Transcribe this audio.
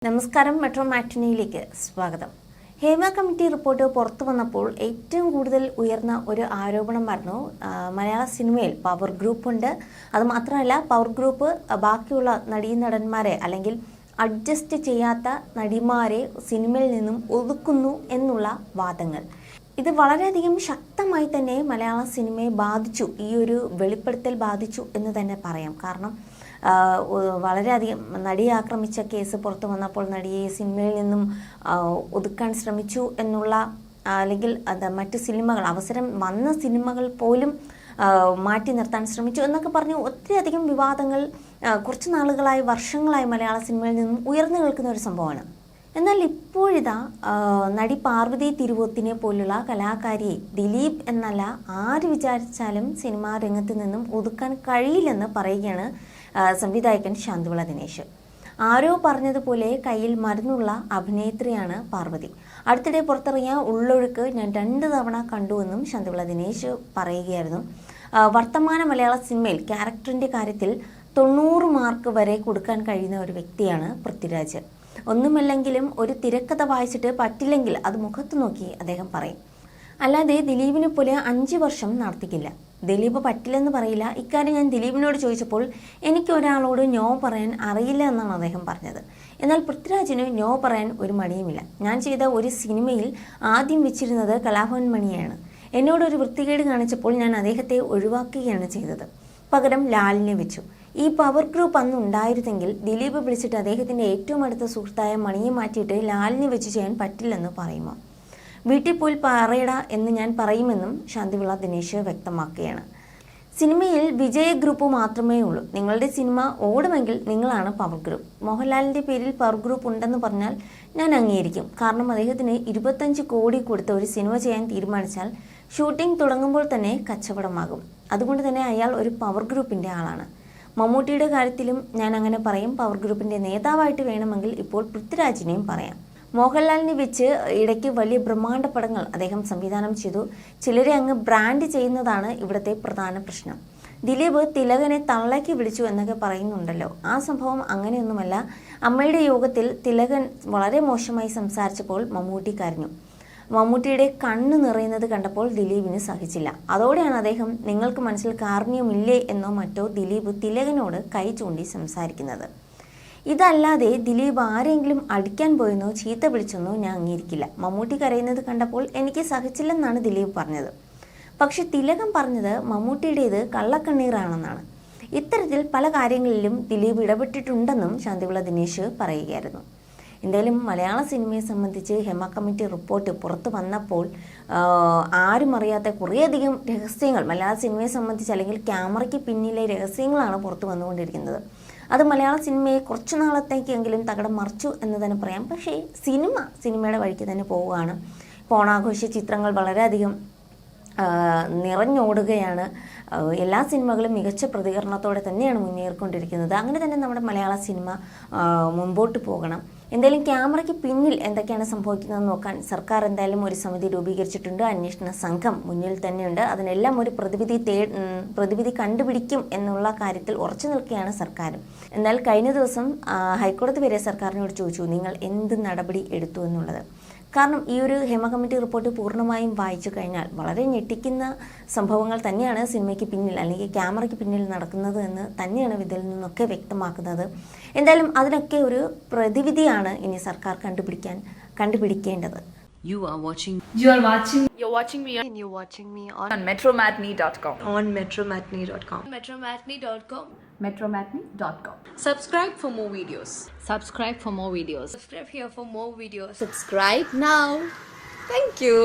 നമസ്കാരം. മെട്രോ മാറ്റിനിയിലേക്ക് സ്വാഗതം. Hema committee report പുറത്തു വന്നപ്പോൾ ഏറ്റവും കൂടുതൽ ഉയർന്ന ഒരു ആരോപണമായിരുന്നു മലയാള സിനിമയിൽ പവർ ഗ്രൂപ്പ് ഉണ്ട്. അതുമാത്രമല്ല, പവർ ഗ്രൂപ്പ് ബാക്കിയുള്ള നടീനടന്മാരെ അല്ലെങ്കിൽ അഡ്ജസ്റ്റ് ചെയ്യാത്ത നടിമാരെ സിനിമയിൽ നിന്നും ഒതുക്കുന്നു എന്നുള്ള വാദങ്ങൾ. ഇത് വളരെയധികം ശക്തമായി തന്നെ മലയാള സിനിമയെ ബാധിച്ചു. ഈ ഒരു വെളിപ്പെടുത്തൽ ബാധിച്ചു എന്ന് തന്നെ പറയാം. കാരണം വളരെയധികം നടിയെ ആക്രമിച്ച കേസ് പുറത്തു വന്നപ്പോൾ നടിയെ സിനിമയിൽ നിന്നും ഒതുക്കാൻ ശ്രമിച്ചു എന്നുള്ള, അല്ലെങ്കിൽ മറ്റ് സിനിമകൾ, അവസരം വന്ന സിനിമകൾ പോലും മാറ്റി നിർത്താൻ ശ്രമിച്ചു എന്നൊക്കെ പറഞ്ഞ് ഒത്തിരിയധികം വിവാദങ്ങൾ കുറച്ച് നാളുകളായി, വർഷങ്ങളായി മലയാള സിനിമയിൽ നിന്നും ഉയർന്നു കേൾക്കുന്ന ഒരു സംഭവമാണ്. എന്നാൽ ഇപ്പോഴിതാ നടി പാർവതി തിരുവോത്തിനെ പോലുള്ള കലാകാരിയെ ദിലീപ് എന്നല്ല ആര് വിചാരിച്ചാലും സിനിമാ രംഗത്ത് നിന്നും ഒതുക്കാൻ കഴിയില്ലെന്ന് പറയുകയാണ് സംവിധായകൻ ശാന്തിവിള ദിനേശ്. ആരോ പറഞ്ഞതുപോലെ കയ്യിൽ മരുന്നുള്ള അഭിനേത്രിയാണ് പാർവതി. അടുത്തിടെ പുറത്തിറങ്ങിയ ഉള്ളൊഴുക്ക് ഞാൻ 2 തവണ കണ്ടുവെന്നും ശാന്തിവിള ദിനേശ് പറയുകയായിരുന്നു. വർത്തമാന മലയാള സിനിമയിൽ ക്യാരക്ടറിൻ്റെ കാര്യത്തിൽ 90 മാർക്ക് വരെ കൊടുക്കാൻ കഴിയുന്ന ഒരു വ്യക്തിയാണ് പൃഥ്വിരാജ്. ഒന്നുമല്ലെങ്കിലും ഒരു തിരക്കഥ വായിച്ചിട്ട് പറ്റില്ലെങ്കിൽ അത് മുഖത്ത് നോക്കി അദ്ദേഹം പറയും. അല്ലാതെ ദിലീപിനെ പോലെ 5 വർഷം നടത്തിക്കില്ല. ദിലീപ് പറ്റില്ലെന്ന് പറയില്ല. ഇക്കാര്യം ഞാൻ ദിലീപിനോട് ചോദിച്ചപ്പോൾ എനിക്ക് ഒരാളോട് നോ പറയാൻ അറിയില്ല എന്നാണ് അദ്ദേഹം പറഞ്ഞത്. എന്നാൽ പൃഥ്വിരാജിന് നോ പറയാൻ ഒരു മടിയുമില്ല. ഞാൻ ചെയ്ത ഒരു സിനിമയിൽ ആദ്യം വെച്ചിരുന്നത് കലാഭവൻ മണിയാണ്. എന്നോടൊരു വൃത്തികേട് കാണിച്ചപ്പോൾ ഞാൻ അദ്ദേഹത്തെ ഒഴിവാക്കുകയാണ് ചെയ്തത്. പകരം ലാലിനെ വെച്ചു. ഈ പവർ ഗ്രൂപ്പ് അന്ന് ഉണ്ടായിരുന്നെങ്കിൽ ദിലീപ് വിളിച്ചിട്ട് അദ്ദേഹത്തിൻ്റെ ഏറ്റവും അടുത്ത സുഹൃത്തായ മണിയെ മാറ്റിയിട്ട് ലാലിനെ വെച്ച് ചെയ്യാൻ പറ്റില്ലെന്ന് പറയുമോ? വീട്ടിൽ പോയി പറയട എന്ന് ഞാൻ പറയുമെന്നും ശാന്തിവിള ദിനേശ് വ്യക്തമാക്കുകയാണ്. സിനിമയിൽ വിജയ ഗ്രൂപ്പ് മാത്രമേ ഉള്ളൂ. നിങ്ങളുടെ സിനിമ ഓടുമെങ്കിൽ നിങ്ങളാണ് പവർ ഗ്രൂപ്പ്. മോഹൻലാലിൻ്റെ പേരിൽ പവർ ഗ്രൂപ്പ് ഉണ്ടെന്ന് പറഞ്ഞാൽ ഞാൻ അംഗീകരിക്കും. കാരണം അദ്ദേഹത്തിന് 25 കോടി കൊടുത്ത് ഒരു സിനിമ ചെയ്യാൻ തീരുമാനിച്ചാൽ ഷൂട്ടിംഗ് തുടങ്ങുമ്പോൾ തന്നെ കച്ചവടമാകും. അതുകൊണ്ട് തന്നെ അയാൾ ഒരു പവർ ഗ്രൂപ്പിൻ്റെ ആളാണ്. മമ്മൂട്ടിയുടെ കാര്യത്തിലും ഞാൻ അങ്ങനെ പറയും. പവർ ഗ്രൂപ്പിൻ്റെ നേതാവായിട്ട് വേണമെങ്കിൽ ഇപ്പോൾ പൃഥ്വിരാജിനെയും പറയാം. മോഹൻലാലിനെ വെച്ച് ഇടയ്ക്ക് വലിയ ബ്രഹ്മാണ്ഡ പടങ്ങൾ അദ്ദേഹം സംവിധാനം ചെയ്തു. ചിലരെ അങ്ങ് ബ്രാൻഡ് ചെയ്യുന്നതാണ് ഇവിടുത്തെ പ്രധാന പ്രശ്നം. ദിലീപ് തിലകനെ തള്ളയ്ക്ക് വിളിച്ചു എന്നൊക്കെ പറയുന്നുണ്ടല്ലോ. ആ സംഭവം അങ്ങനെയൊന്നുമല്ല. അമ്മയുടെ യോഗത്തിൽ തിലകൻ വളരെ മോശമായി സംസാരിച്ചപ്പോൾ മമ്മൂട്ടി കരഞ്ഞു. മമ്മൂട്ടിയുടെ കണ്ണ് നിറയുന്നത് കണ്ടപ്പോൾ ദിലീപിന് സഹിച്ചില്ല. അതോടെയാണ് അദ്ദേഹം നിങ്ങൾക്ക് മനസ്സിൽ കാർണ്യമില്ലേ എന്നോ മറ്റോ ദിലീപ് തിലകനോട് കൈ ചൂണ്ടി സംസാരിക്കുന്നത്. ഇതല്ലാതെ ദിലീപ് ആരെങ്കിലും അടിക്കാൻ പോയെന്നോ ചീത്ത വിളിച്ചെന്നോ ഞാൻ അംഗീകരിക്കില്ല. മമ്മൂട്ടി കരയുന്നത് കണ്ടപ്പോൾ എനിക്ക് സഹിച്ചില്ലെന്നാണ് ദിലീപ് പറഞ്ഞത്. പക്ഷെ തിലകൻ പറഞ്ഞത് മമ്മൂട്ടിയുടേത് കള്ളക്കണ്ണീറാണെന്നാണ്. ഇത്തരത്തിൽ പല കാര്യങ്ങളിലും ദിലീപ് ഇടപെട്ടിട്ടുണ്ടെന്നും ശാന്തിവിള ദിനേശ് പറയുകയായിരുന്നു. എന്തായാലും മലയാള സിനിമയെ സംബന്ധിച്ച് ഹേമ കമ്മിറ്റി റിപ്പോർട്ട് പുറത്തു വന്നപ്പോൾ ആരും അറിയാത്ത കുറേയധികം രഹസ്യങ്ങൾ മലയാള സിനിമയെ സംബന്ധിച്ച്, അല്ലെങ്കിൽ ക്യാമറയ്ക്ക് പിന്നിലെ രഹസ്യങ്ങളാണ് പുറത്തു വന്നുകൊണ്ടിരിക്കുന്നത്. അത് മലയാള സിനിമയെ കുറച്ചു നാളത്തേക്കെങ്കിലും തകിടം മറിച്ചു എന്ന് തന്നെ പറയാം. പക്ഷേ സിനിമയുടെ വഴിക്ക് തന്നെ പോവുകയാണ്. ഓണാഘോഷ ചിത്രങ്ങൾ വളരെയധികം നിറഞ്ഞോടുകയാണ്. എല്ലാ സിനിമകളും മികച്ച പ്രതികരണത്തോടെ തന്നെയാണ് മുന്നേറിക്കൊണ്ടിരിക്കുന്നത്. അങ്ങനെ തന്നെ നമ്മുടെ മലയാള സിനിമ മുമ്പോട്ട് പോകണം. എന്തായാലും ക്യാമറയ്ക്ക് പിന്നിൽ എന്തൊക്കെയാണ് സംഭവിക്കുന്നത് നോക്കാൻ സർക്കാർ എന്തായാലും ഒരു സമിതി രൂപീകരിച്ചിട്ടുണ്ട്. അന്വേഷണ സംഘം മുന്നിൽ തന്നെയുണ്ട്. അതിനെല്ലാം ഒരു പ്രതിവിധി കണ്ടുപിടിക്കും എന്നുള്ള കാര്യത്തിൽ ഉറച്ചു നിൽക്കുകയാണ് സർക്കാർ. എന്നാൽ കഴിഞ്ഞ ദിവസം ഹൈക്കോടതി വരെ സർക്കാരിനോട് ചോദിച്ചു, നിങ്ങൾ എന്ത് നടപടി എടുത്തു എന്നുള്ളത്. കാരണം ഈ ഒരു ഹേമ കമ്മിറ്റി റിപ്പോർട്ട് പൂർണ്ണമായും വായിച്ചു കഴിഞ്ഞാൽ വളരെ ഞെട്ടിക്കുന്ന സംഭവങ്ങൾ തന്നെയാണ് സിനിമയ്ക്ക് പിന്നിൽ, അല്ലെങ്കിൽ ക്യാമറയ്ക്ക് പിന്നിൽ നടക്കുന്നത് എന്ന് തന്നെയാണ് ഇതിൽ നിന്നൊക്കെ വ്യക്തമാക്കുന്നത്. എന്തായാലും അതിനൊക്കെ ഒരു പ്രതിവിധിയാണ് ഇനി സർക്കാർ കണ്ടുപിടിക്കേണ്ടത്. You're watching me on metromatney.com. metromatney.com. metromatney.com. Subscribe for more videos. Subscribe for more videos. Subscribe here for more videos. Subscribe now. Thank you.